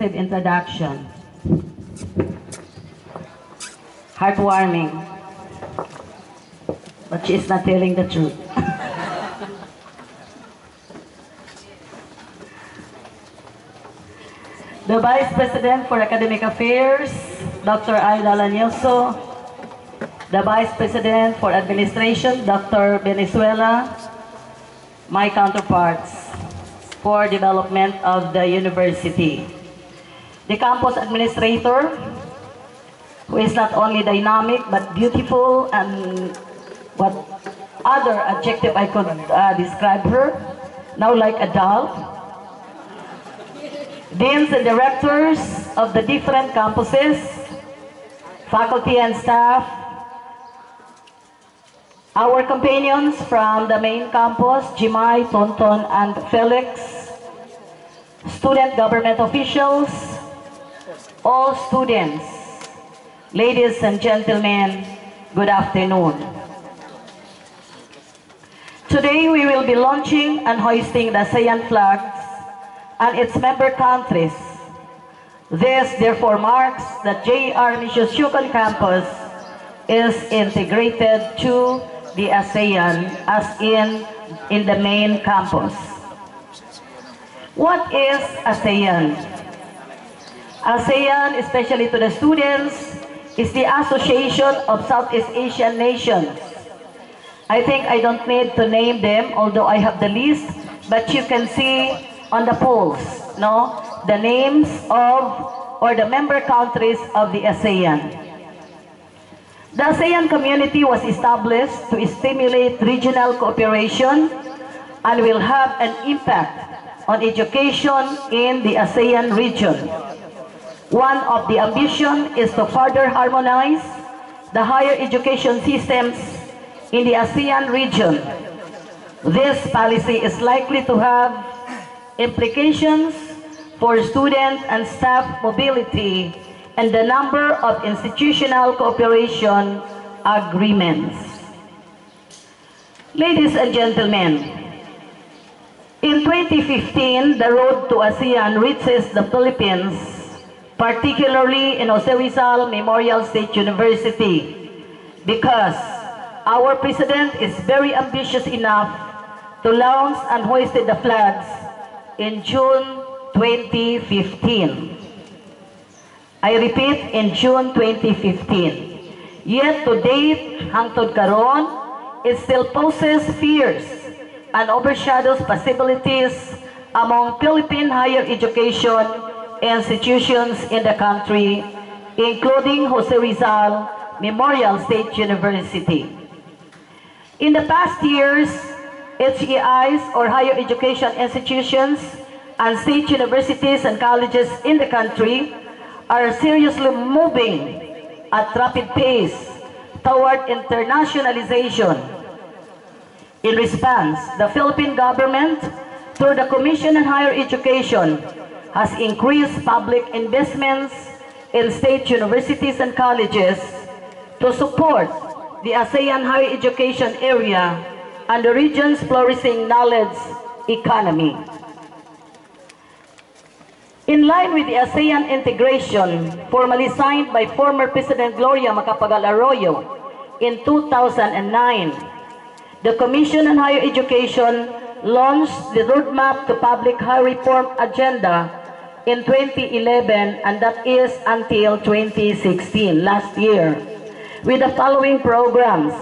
Introduction. Heartwarming, but she is not telling the truth. The Vice President for Academic Affairs, Dr. Aida Lanyoso, the Vice President for Administration, Dr. Venezuela, my counterparts for development of the university. The campus administrator, who is not only dynamic but beautiful, and what other adjective I could describe her, now like a doll. Deans and directors of the different campuses, faculty and staff, our companions from the main campus, Jimai, Tonton, and Felix, student government officials, all students, ladies and gentlemen, good afternoon. Today we will be launching and hoisting the ASEAN flags and its member countries. This therefore marks that J.R. Michoacan campus is integrated to the ASEAN as in the main campus. What is ASEAN? ASEAN, especially to the students, is the Association of Southeast Asian Nations. I think I don't need to name them, although I have the list, but you can see on the polls, no, the names of or the member countries of the ASEAN. The ASEAN community was established to stimulate regional cooperation and will have an impact on education in the ASEAN region. One of the ambitions is to further harmonize the higher education systems in the ASEAN region. This policy is likely to have implications for student and staff mobility and the number of institutional cooperation agreements. Ladies and gentlemen, in 2015, the road to ASEAN reaches the Philippines, particularly in Jose Rizal Memorial State University, because our President is very ambitious enough to launch and hoist the flags in June 2015. I repeat, in June 2015. Yet to date, hangtod karon, it still poses fears and overshadows possibilities among Philippine higher education institutions in the country, including Jose Rizal Memorial State University. In the past years, HEIs, or higher education institutions, and state universities and colleges in the country are seriously moving at rapid pace toward internationalization. In response, the Philippine government, through the Commission on Higher Education, has increased public investments in state universities and colleges to support the ASEAN higher education area and the region's flourishing knowledge economy. In line with the ASEAN integration, formally signed by former President Gloria Macapagal Arroyo in 2009, the Commission on Higher Education launched the Roadmap to Public Higher Reform Agenda in 2011, and that is until 2016, last year, with the following programs,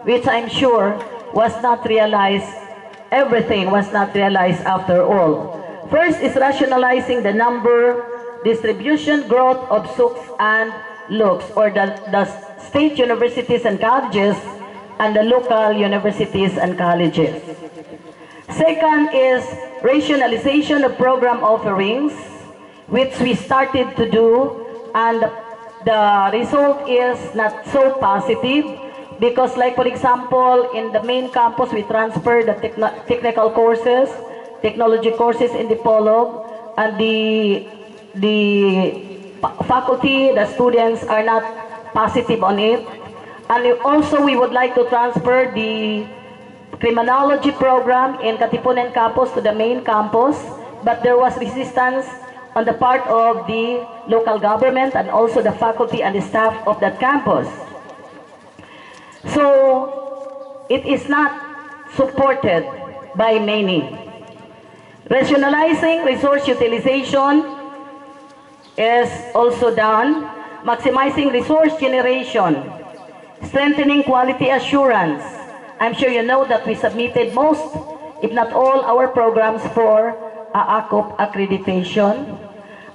which I'm sure was not realized, everything was not realized after all. First is rationalizing the number, distribution, growth of SUCs and LUCs, or the state universities and colleges and the local universities and colleges. Second is rationalization of program offerings, which we started to do, and the result is not so positive because, like for example, in the main campus we transfer the technical courses, technology courses in the Polog, and the faculty, the students are not positive on it. And also we would like to transfer the criminology program in Katipunan campus to the main campus, but there was resistance on the part of the local government and also the faculty and the staff of that campus. So it is not supported by many. Rationalizing resource utilization is also done. Maximizing resource generation. Strengthening quality assurance. I'm sure you know that we submitted most, if not all, our programs for AACOP accreditation.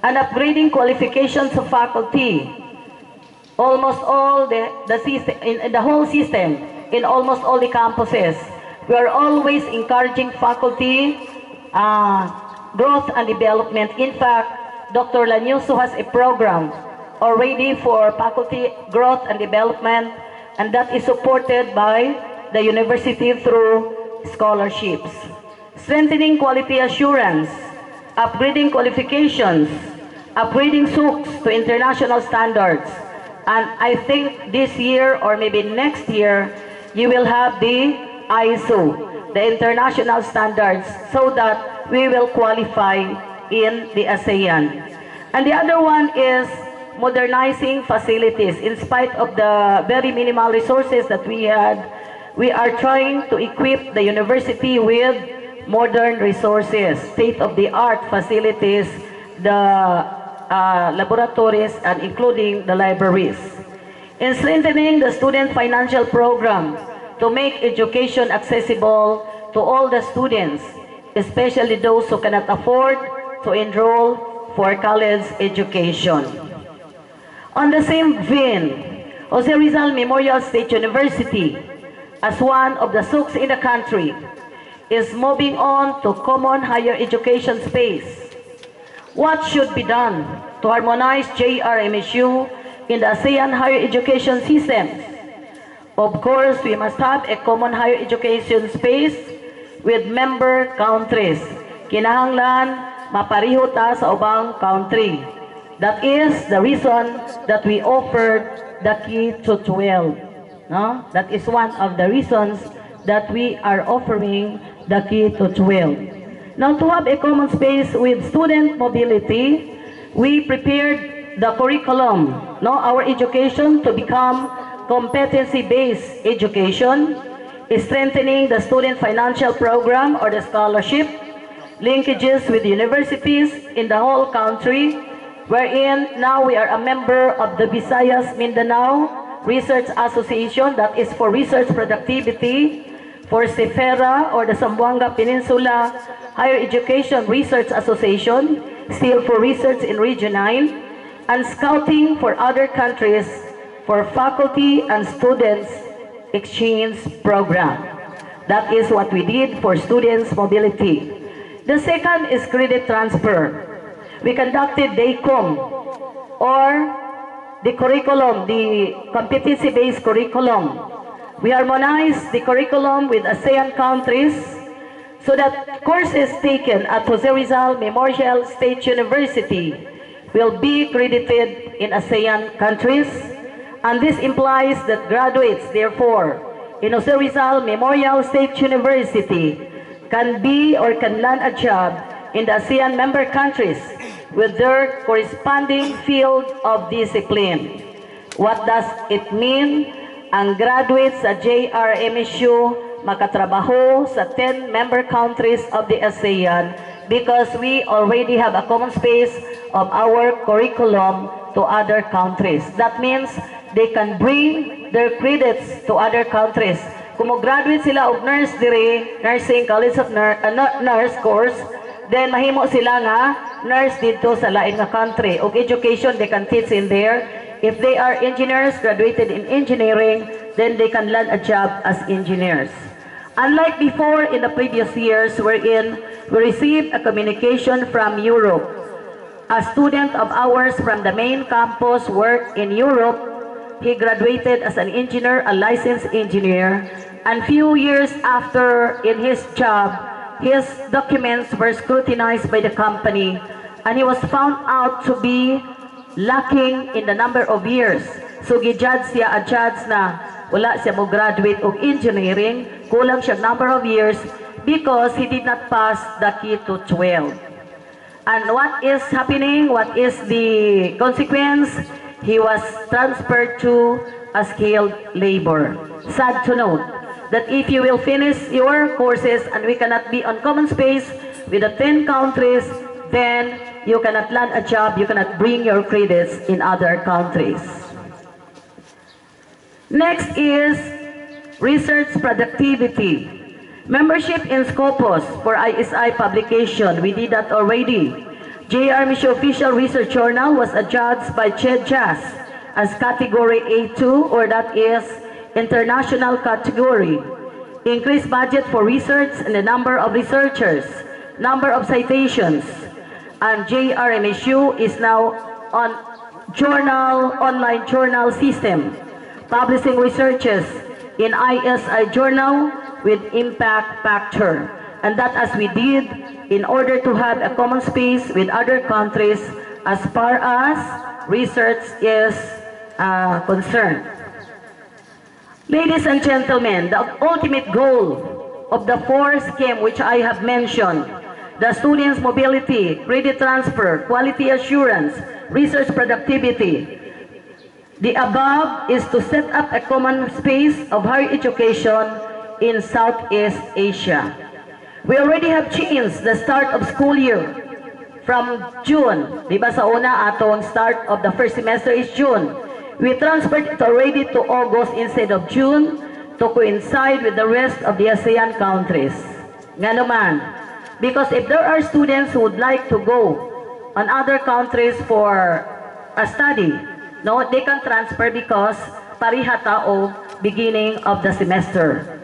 And upgrading qualifications of faculty. Almost all the system, in the whole system, in almost all the campuses, we are always encouraging faculty growth and development. In fact, Dr. Lanyuso has a program already for faculty growth and development, and that is supported by the university through scholarships. Strengthening quality assurance, upgrading qualifications, upgrading SUCs to international standards. And I think this year or maybe next year, you will have the ISO, the international standards, so that we will qualify in the ASEAN. And the other one is modernizing facilities. In spite of the very minimal resources that we had, we are trying to equip the university with modern resources, state-of-the-art facilities, the laboratories, and including the libraries. In strengthening the student financial program to make education accessible to all the students, especially those who cannot afford to enroll for college education. On the same vein, Jose Rizal Memorial State University, as one of the SUCs in the country, is moving on to common higher education space. What should be done to harmonize JRMSU in the ASEAN higher education systems? Of course, we must have a common higher education space with member countries. Kinahanglan mapariho ta sa ubang country. That is the reason that we offered the key to 12. No? That is one of the reasons that we are offering the key to 12. Now, to have a common space with student mobility, we prepared the curriculum, no, our education to become competency-based education, strengthening the student financial program or the scholarship, linkages with universities in the whole country, wherein now we are a member of the Visayas Mindanao Research Association, that is for research productivity, for CEFERA or the Zamboanga Peninsula Higher Education Research Association, still for research in Region 9, and scouting for other countries for faculty and students exchange program. That is what we did for students mobility. The second is credit transfer. We conducted DACOM, or the curriculum, the competency-based curriculum. We harmonized the curriculum with ASEAN countries so that courses taken at Jose Rizal Memorial State University will be credited in ASEAN countries, and this implies that graduates, therefore, in Jose Rizal Memorial State University can be or can land a job in the ASEAN member countries with their corresponding field of discipline. What does it mean? Ang graduates sa JRMSU makatrabaho sa 10 member countries of the ASEAN because we already have a common space of our curriculum to other countries. That means they can bring their credits to other countries. Kung graduate sila of nurse dire, nursing college of nurse course, then mahimo sila nga nurse dito sa lain nga country. Og education they can teach in there. If they are engineers, graduated in engineering, then they can land a job as engineers. Unlike before in the previous years wherein we received a communication from Europe. A student of ours from the main campus worked in Europe. He graduated as an engineer, a licensed engineer, and few years after in his job, his documents were scrutinized by the company, and he was found out to be lacking in the number of years. So gi-judge siya, a-judge na wala siya mo graduate of engineering, kulang siya number of years because he did not pass the key to 12. And what is happening? What is the consequence? He was transferred to a skilled labor. Sad to note that if you will finish your courses and we cannot be on common space with the 10 countries, then you cannot land a job, you cannot bring your credits in other countries. Next is research productivity. Membership in Scopus for ISI publication, we did that already. JR Mission Official Research Journal was adjudged by CHEDJAS as category A2, or that is international category. Increased budget for research and the number of researchers, number of citations, and JRMSU is now on online journal system, publishing researches in ISI journal with impact factor, and that as we did in order to have a common space with other countries as far as research is concerned. Ladies and gentlemen, the ultimate goal of the 4 scheme which I have mentioned, the students' mobility, credit transfer, quality assurance, research productivity, the above is to set up a common space of higher education in Southeast Asia. We already have changed the start of school year from June. Diba sa una atong start of the first semester is June. We transferred it already to August instead of June to coincide with the rest of the ASEAN countries. Nga naman, because if there are students who would like to go on other countries for a study, no, they can transfer because pariha tao beginning of the semester.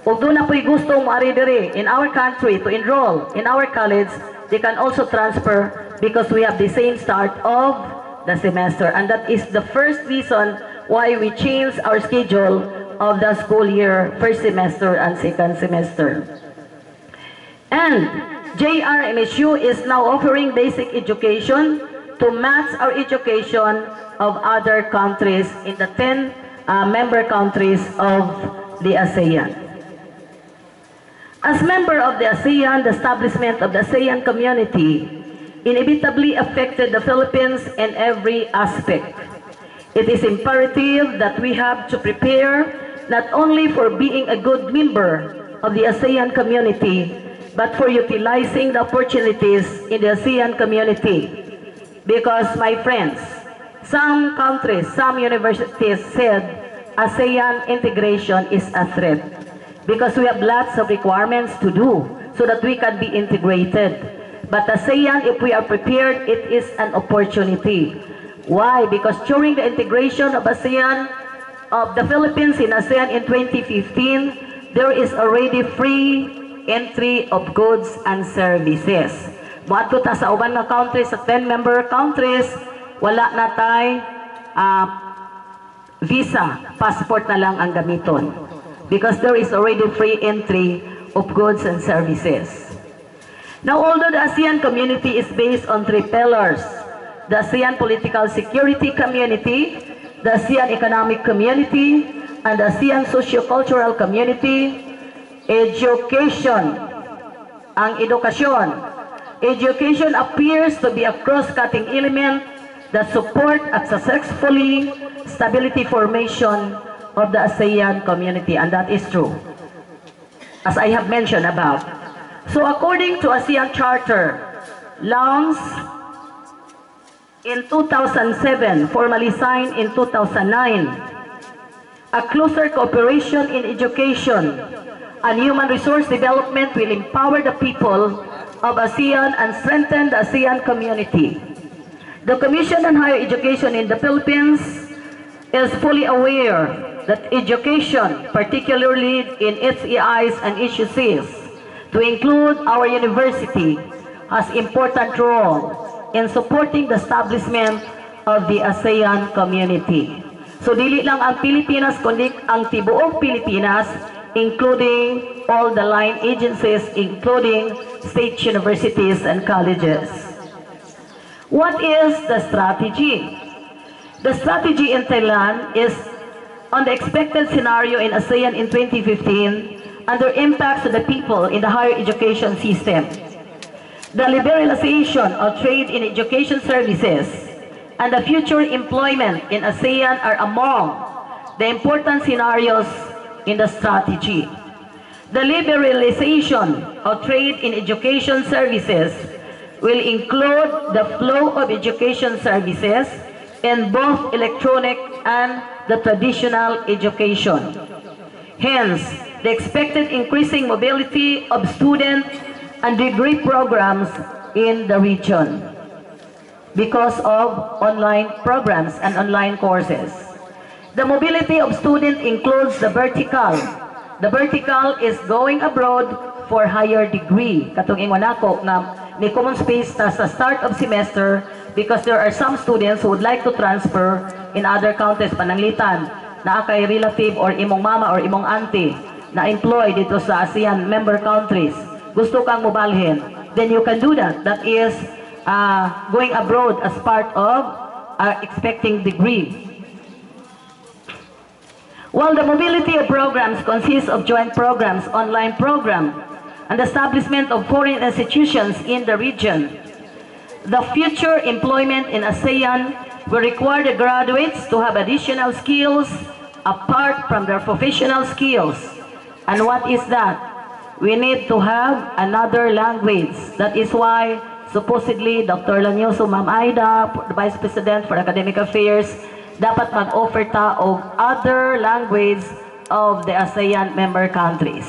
Kung doon na po'y gustong maaridiri in our country to enroll in our college, they can also transfer because we have the same start of the semester. And that is the first reason why we changed our schedule of the school year, first semester and second semester. And JRMSU is now offering basic education to match our education of other countries in the 10 member countries of the ASEAN. As member of the ASEAN, the establishment of the ASEAN community inevitably affected the Philippines in every aspect. It is imperative that we have to prepare not only for being a good member of the ASEAN community, but for utilizing the opportunities in the ASEAN community. Because, my friends, some countries, some universities said ASEAN integration is a threat. Because we have lots of requirements to do so that we can be integrated. But ASEAN, if we are prepared, it is an opportunity. Why? Because during the integration of ASEAN, of the Philippines in ASEAN in 2015, there is already free entry of goods and services. Mato ta sa uban nga countries, sa 10 member countries, wala na tay visa, passport na lang ang gamiton. Because there is already free entry of goods and services. Now, although the ASEAN community is based on 3 pillars, the ASEAN political security community, the ASEAN economic community, and the ASEAN socio-cultural community, education, ang edukasyon. Education appears to be a cross-cutting element that support at successfully stability formation of the ASEAN community, and that is true, as I have mentioned above. So according to ASEAN Charter, launched in 2007, formally signed in 2009, a closer cooperation in education and human resource development will empower the people of ASEAN and strengthen the ASEAN community. The Commission on Higher Education in the Philippines is fully aware that education, particularly in its EIs and HUCs, to include our university, has important role in supporting the establishment of the ASEAN community. So dili lang ang Pilipinas, kundi ang tibuok Pilipinas, including all the line agencies, including state universities and colleges. What is the strategy? The strategy in Thailand is on the expected scenario in ASEAN in 2015 and their impacts to the people in the higher education system. The liberalization of trade in education services and the future employment in ASEAN are among the important scenarios in the strategy. The liberalization of trade in education services will include the flow of education services in both electronic and the traditional education. Hence, the expected increasing mobility of students and degree programs in the region because of online programs and online courses. The mobility of students includes the vertical. The vertical is going abroad for higher degree. Katong ingon ako na may common space ta sa start of semester because there are some students who would like to transfer in other countries pananglitan na kay relative or imong mama or imong auntie na employed dito sa ASEAN member countries. Gusto kang mobalhin, then you can do that. That is going abroad as part of expecting degree. While the mobility of programs consists of joint programs, online program, and the establishment of foreign institutions in the region, the future employment in ASEAN will require the graduates to have additional skills apart from their professional skills. And what is that? We need to have another language. That is why supposedly Dr. Lanyoso, Ma'am Aida, the Vice President for Academic Affairs, dapat mag-offer ta of other language of the ASEAN member countries.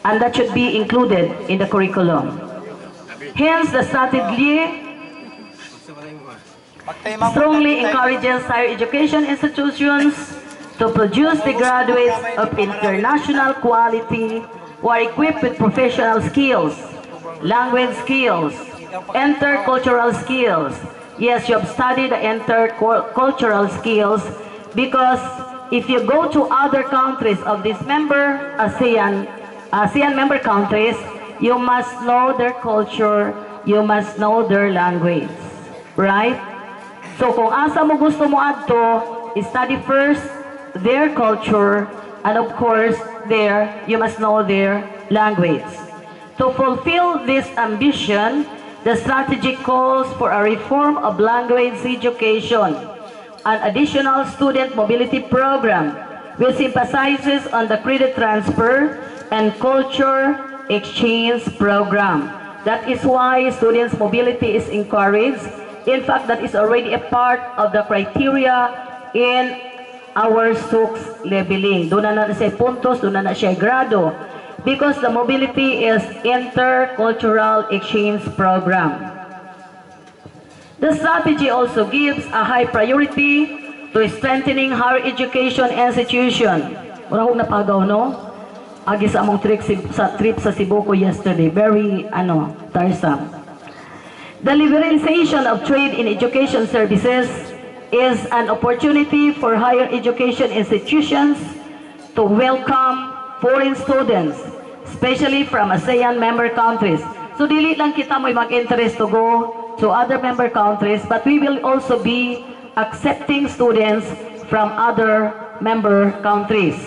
And that should be included in the curriculum. Hence, the strategy strongly encourages higher education institutions to produce the graduates of international quality who are equipped with professional skills, language skills, intercultural skills. Yes, you have studied the intercultural skills because if you go to other countries of this member ASEAN member countries, you must know their culture, you must know their language, right? So kung asa mo gusto mo adto, study first their culture, and of course, you must know their language. To fulfill this ambition, the strategy calls for a reform of language education, an additional student mobility program, which emphasizes on the credit transfer and culture exchange program. That is why students' mobility is encouraged. In fact, that is already a part of the criteria in our SUCS labeling. Doon na siya puntos, doon na siya grado. Because the mobility is intercultural exchange program. The strategy also gives a high priority to strengthening higher education institution. Mura kong napagaw, no? Agi sa among trip sa Cebu ko yesterday. Very, tiresome. The liberalization of trade in education services is an opportunity for higher education institutions to welcome foreign students, especially from ASEAN member countries. So dili lang kita mo'y mag-interest to go to other member countries, but we will also be accepting students from other member countries.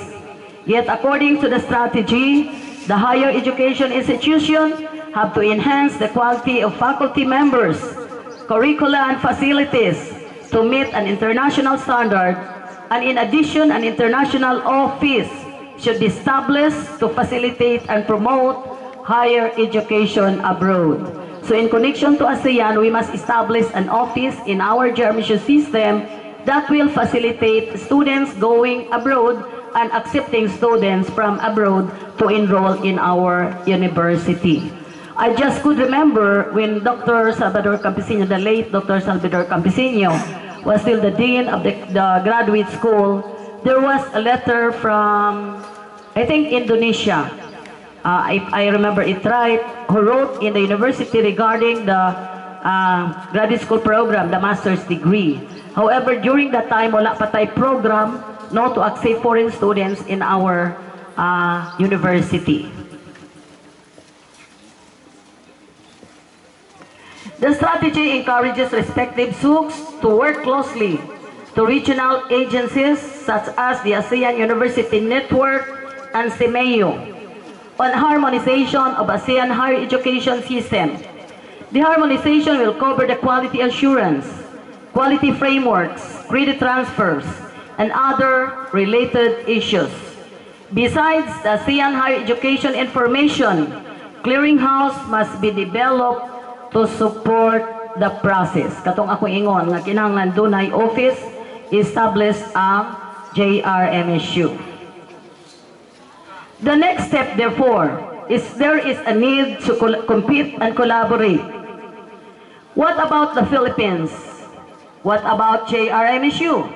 Yet according to the strategy, the higher education institutions have to enhance the quality of faculty members, curricula and facilities, to meet an international standard, and in addition, an international office should be established to facilitate and promote higher education abroad. So in connection to ASEAN, we must establish an office in our German system that will facilitate students going abroad and accepting students from abroad to enroll in our university. I just could remember when Dr. Salvador Campiseño, the late Dr. Salvador Campiseño, was still the dean of the graduate school, there was a letter from, I think, Indonesia. If I remember it right, who wrote in the university regarding the graduate school program, the master's degree. However, during that time, wala pa tayo program to accept foreign students in our university. The strategy encourages respective SUCs to work closely to regional agencies such as the ASEAN University Network and CMEU on harmonization of ASEAN higher education system. The harmonization will cover the quality assurance, quality frameworks, credit transfers, and other related issues. Besides the ASEAN higher education information, clearinghouse must be developed to support the process. Katong ako ingon nga kinahanglan dunay office established ang JRMSU. The next step, therefore, is there is a need to compete and collaborate. What about the Philippines? What about JRMSU?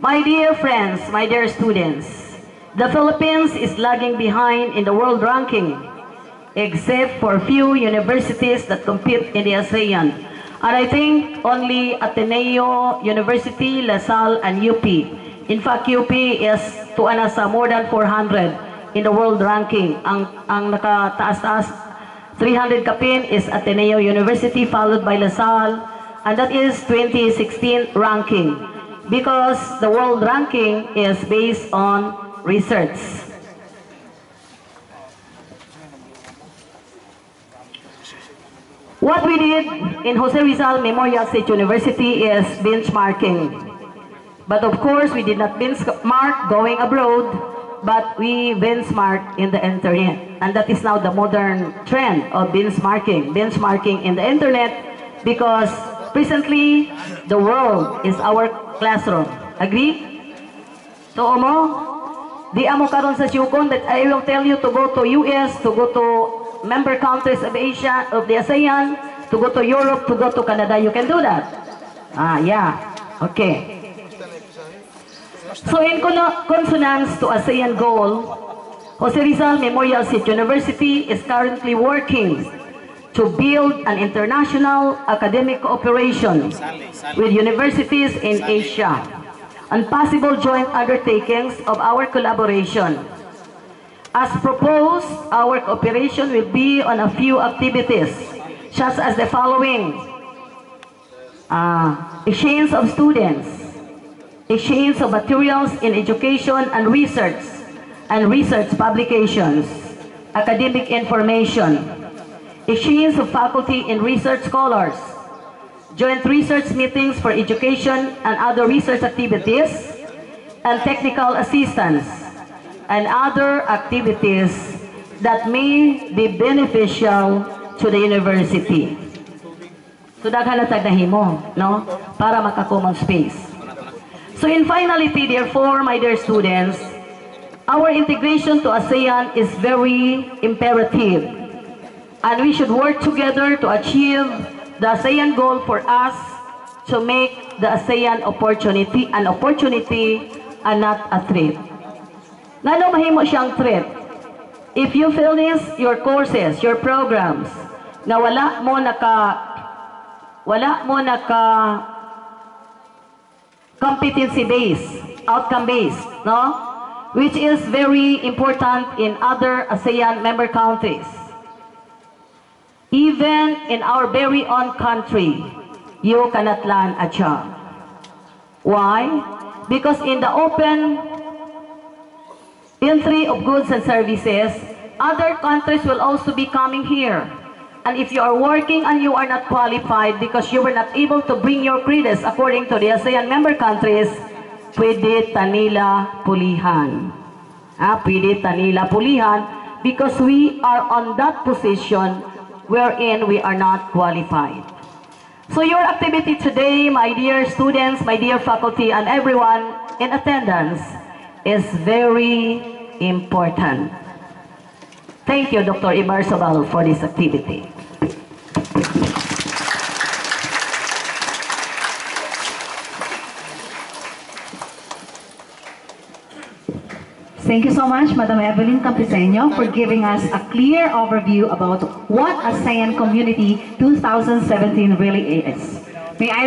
My dear friends, my dear students, the Philippines is lagging behind in the world ranking, except for few universities that compete in the ASEAN. And I think only Ateneo, University, La Salle, and UP. In fact, UP is sa more than 400 in the world ranking. Ang nakataas-taas 300 kapin is Ateneo University, followed by La Salle, and that is 2016 ranking. Because the world ranking is based on research. What we did in Jose Rizal Memorial State University is benchmarking. But of course, we did not benchmark going abroad, but we benchmark in the internet. And that is now the modern trend of benchmarking. Benchmarking in the internet, because presently, the world is our classroom. Agree? So, di amo karon sa Yukon that I will tell you to go to US, to go to member countries of Asia, of the ASEAN, to go to Europe, to go to Canada. You can do that. Yeah. Okay. So in consonance to ASEAN goal, Jose Rizal Memorial State University is currently working to build an international academic cooperation with universities in Asia and possible joint undertakings of our collaboration. As proposed, our cooperation will be on a few activities, such as the following: exchange of students, exchange of materials in education and research publications, academic information, exchange of faculty and research scholars, joint research meetings for education and other research activities, and technical assistance, and other activities that may be beneficial to the university. So daghan na tag nahimo, no? Para maka-common space. So in finality, therefore, my dear students, our integration to ASEAN is very imperative. And we should work together to achieve the ASEAN goal for us to make the ASEAN opportunity an opportunity and not a threat. Ngano mahimo siyang threat? If you finish your courses, your programs, na wala mo naka competency based, outcome based, no? Which is very important in other ASEAN member countries. Even in our very own country, you cannot land a job. Why? Because in the open entry of goods and services, other countries will also be coming here. And if you are working and you are not qualified because you were not able to bring your credits according to the ASEAN member countries, pwede tanila pulihan. Pwede tanila pulihan because we are on that position wherein we are not qualified. So your activity today, my dear students, my dear faculty, and everyone in attendance is very important. Thank you, Dr. Ibar Sobal, for this activity. Thank you so much, Madam Evelyn Campiseño, for giving us a clear overview about what ASEAN Community 2017 really is. May I